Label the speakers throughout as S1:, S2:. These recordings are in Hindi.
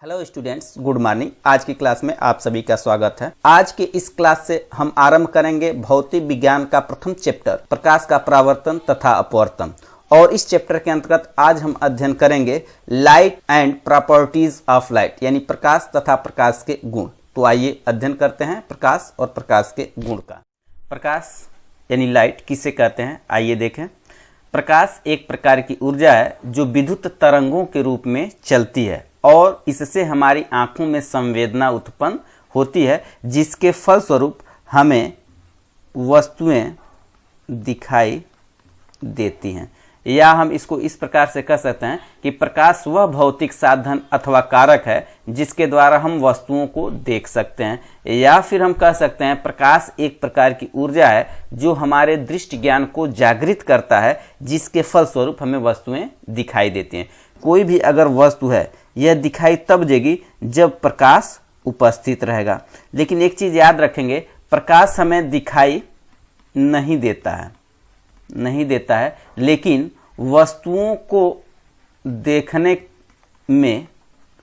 S1: Hello students, good morning. आज की क्लास में आप सभी का स्वागत है। आज के इस क्लास से हम आरंभ करेंगे भौतिक विज्ञान का प्रथम चैप्टर प्रकाश का परावर्तन तथा अपवर्तन। और इस चैप्टर के अंतर्गत आज हम अध्ययन करेंगे light and properties of light, यानी प्रकाश तथा प्रकाश के गुण। तो आइए अध्ययन करते हैं प्रकाश और प्रकाश के गुण का। प्रकाश यानी लाइट किसे कहते हैं, आइए देखें। प्रकाश एक प्रकार की ऊर्जा है जो विद्युत तरंगों के रूप में चलती है और इससे हमारी आंखों में संवेदना उत्पन्न होती है, जिसके फलस्वरूप हमें वस्तुएं दिखाई देती हैं। या हम इसको इस प्रकार से कह सकते हैं कि प्रकाश वह भौतिक साधन अथवा कारक है जिसके द्वारा हम वस्तुओं को देख सकते हैं। या फिर हम कह सकते हैं प्रकाश एक प्रकार की ऊर्जा है जो हमारे दृष्टि ज्ञान को जागृत करता है, जिसके फलस्वरूप हमें वस्तुएं दिखाई देती हैं। कोई भी अगर वस्तु है यह दिखाई तब देगी जब प्रकाश उपस्थित रहेगा। लेकिन एक चीज याद रखेंगे, प्रकाश हमें दिखाई नहीं देता है, लेकिन वस्तुओं को देखने में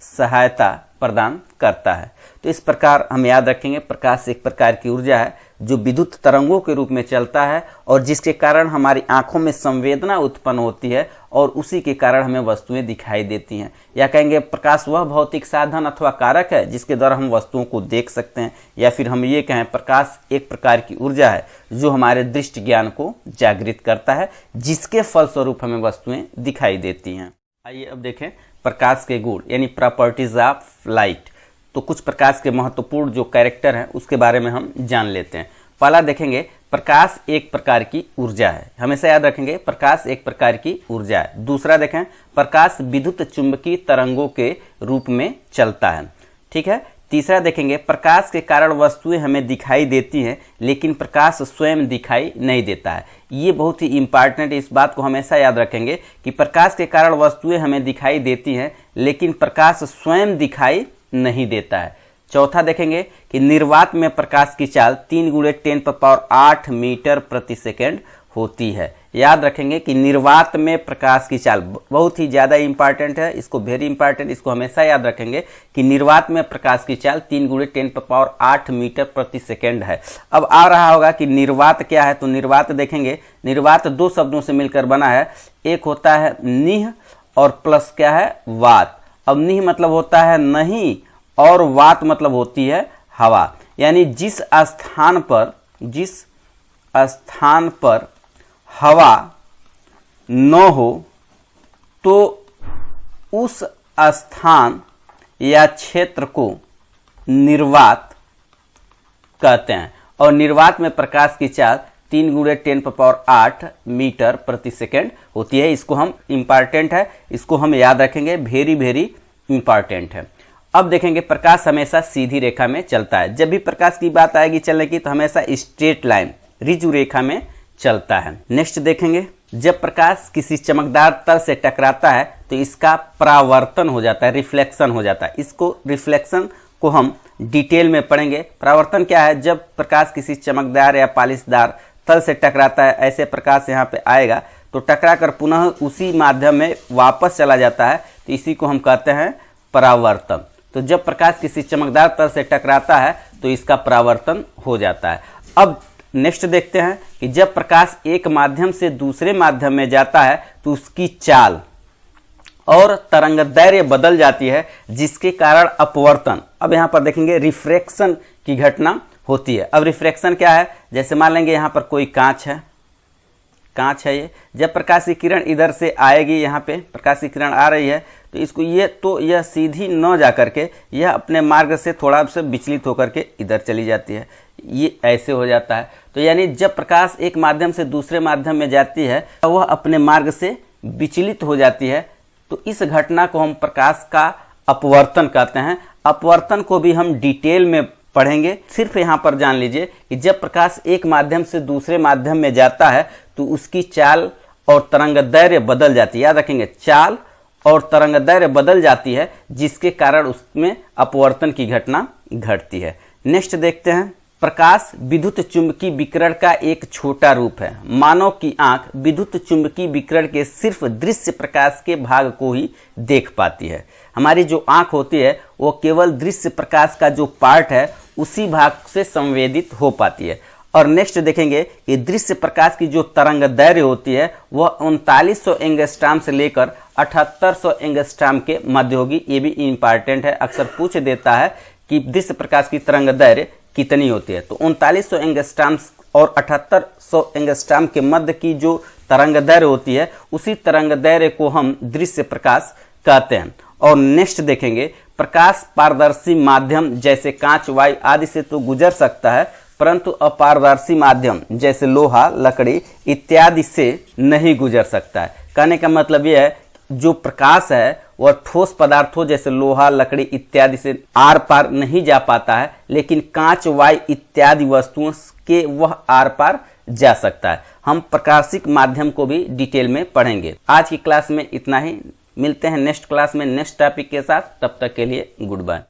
S1: सहायता प्रदान करता है। तो इस प्रकार हम याद रखेंगे प्रकाश एक प्रकार की ऊर्जा है जो विद्युत तरंगों के रूप में चलता है और जिसके कारण हमारी आंखों में संवेदना उत्पन्न होती है और उसी के कारण हमें वस्तुएं दिखाई देती हैं। या कहेंगे प्रकाश वह भौतिक साधन अथवा कारक है जिसके द्वारा हम वस्तुओं को देख सकते हैं। या फिर हम ये कहें प्रकाश एक प्रकार की ऊर्जा है जो हमारे दृष्टि ज्ञान को जागृत करता है, जिसके फलस्वरूप हमें वस्तुएं दिखाई देती हैं। आइए अब देखें प्रकाश के गुण यानी प्रॉपर्टीज ऑफ लाइट। तो कुछ प्रकाश के महत्वपूर्ण जो कैरेक्टर हैं उसके बारे में हम जान लेते हैं। पहला देखेंगे प्रकाश एक प्रकार की ऊर्जा है, हमेशा याद रखेंगे प्रकाश एक प्रकार की ऊर्जा है। दूसरा देखें प्रकाश विद्युत चुंबकीय तरंगों के रूप में चलता है, ठीक है। तीसरा देखेंगे प्रकाश के कारण वस्तुएं हमें दिखाई देती हैं लेकिन प्रकाश स्वयं दिखाई नहीं देता है। ये बहुत ही इंपॉर्टेंट, इस बात को हमेशा याद रखेंगे कि प्रकाश के कारण वस्तुएं हमें दिखाई देती हैं लेकिन प्रकाश स्वयं दिखाई नहीं देता है। चौथा देखेंगे कि निर्वात में प्रकाश की चाल 3 × 10⁸ मीटर प्रति सेकेंड होती है। याद रखेंगे कि निर्वात में प्रकाश की चाल बहुत ही ज्यादा इंपॉर्टेंट है, इसको वेरी इंपॉर्टेंट, इसको हमेशा याद रखेंगे कि निर्वात में प्रकाश की चाल 3 × 10⁸ मीटर प्रति सेकेंड है। अब आ रहा होगा कि निर्वात क्या है, तो निर्वात देखेंगे निर्वात दो शब्दों से मिलकर बना है। एक होता है निह और प्लस क्या है वात। अब निह मतलब होता है नहीं और वात मतलब होती है हवा। यानी जिस स्थान पर हवा न हो तो उस स्थान या क्षेत्र को निर्वात कहते हैं। और निर्वात में प्रकाश की चाल 3 × 10⁸ मीटर प्रति सेकेंड होती है। इसको हम इंपॉर्टेंट है, इसको हम याद रखेंगे, वेरी वेरी इंपॉर्टेंट है। अब देखेंगे प्रकाश हमेशा सीधी रेखा में चलता है। जब भी प्रकाश की बात आएगी चलने की तो हमेशा स्ट्रेट लाइन ऋजु रेखा में चलता है। नेक्स्ट देखेंगे जब प्रकाश किसी चमकदार तल से टकराता है तो इसका परावर्तन हो जाता है, रिफ्लेक्शन हो जाता है। इसको रिफ्लेक्शन को हम डिटेल में पढ़ेंगे। परावर्तन क्या है, जब प्रकाश किसी चमकदार या पालिशदार तल से टकराता है, ऐसे प्रकाश यहाँ पे आएगा तो टकरा कर पुनः उसी माध्यम में वापस चला जाता है, तो इसी को हम कहते हैं परावर्तन। तो जब प्रकाश किसी चमकदार तल से टकराता है तो इसका परावर्तन हो जाता है। अब नेक्स्ट देखते हैं कि जब प्रकाश एक माध्यम से दूसरे माध्यम में जाता है तो उसकी चाल और तरंगदैर्घ्य बदल जाती है, जिसके कारण अपवर्तन, अब यहाँ पर देखेंगे रिफ्रैक्शन की घटना होती है। अब रिफ्रैक्शन क्या है, जैसे मान लेंगे यहाँ पर कोई कांच है ये, जब प्रकाश की किरण इधर से आएगी, यहाँ पे प्रकाश की किरण आ रही है तो इसको यह सीधी न जा करके यह अपने मार्ग से थोड़ा सा विचलित होकर के इधर चली जाती है, ये ऐसे हो जाता है। तो यानी जब प्रकाश एक माध्यम से दूसरे माध्यम में जाती है तो वह अपने मार्ग से विचलित हो जाती है, तो इस घटना को हम प्रकाश का अपवर्तन कहते हैं। अपवर्तन को भी हम डिटेल में पढ़ेंगे। सिर्फ यहाँ पर जान लीजिए कि जब प्रकाश एक माध्यम से दूसरे माध्यम में जाता है तो उसकी चाल और तरंगदैर्घ्य बदल जाती है। याद रखेंगे चाल और तरंगदैर्घ्य बदल जाती है, जिसके कारण उसमें अपवर्तन की घटना घटती है। नेक्स्ट देखते हैं प्रकाश विद्युत चुंबकीय विकिरण का एक छोटा रूप है। मानव की आंख विद्युत चुंबकीय विकिरण के सिर्फ दृश्य प्रकाश के भाग को ही देख पाती है। हमारी जो आंख होती है वो केवल दृश्य प्रकाश का जो पार्ट है उसी भाग से संवेदित हो पाती है। और नेक्स्ट देखेंगे कि दृश्य प्रकाश की जो तरंग दैर्घ्य होती है वह 3900 एंगस्ट्रॉम से लेकर 7800 एंगस्ट्रॉम के मध्य होगी। ये भी इंपॉर्टेंट है, अक्सर पूछ देता है कि दृश्य प्रकाश की तरंग दैर्घ्य कितनी होती है। तो 3900 एंगस्ट्रॉम और 7800 एंगस्ट्रॉम के मध्य की जो तरंग दैर्घ्य होती है उसी तरंग दैर्घ्य को हम दृश्य प्रकाश कहते हैं। और नेक्स्ट देखेंगे प्रकाश पारदर्शी माध्यम जैसे कांच, वायु आदि से तो गुजर सकता है, परंतु अपारदर्शी माध्यम जैसे लोहा, लकड़ी इत्यादि से नहीं गुजर सकता है। कहने का मतलब यह है जो प्रकाश है वह ठोस पदार्थों जैसे लोहा, लकड़ी इत्यादि से आर पार नहीं जा पाता है, लेकिन कांच, वायु इत्यादि वस्तुओं के वह आर पार जा सकता है। हम प्रकाशिक माध्यम को भी डिटेल में पढ़ेंगे। आज की क्लास में इतना ही, मिलते हैं नेक्स्ट क्लास में नेक्स्ट टॉपिक के साथ। तब तक के लिए गुड बाय।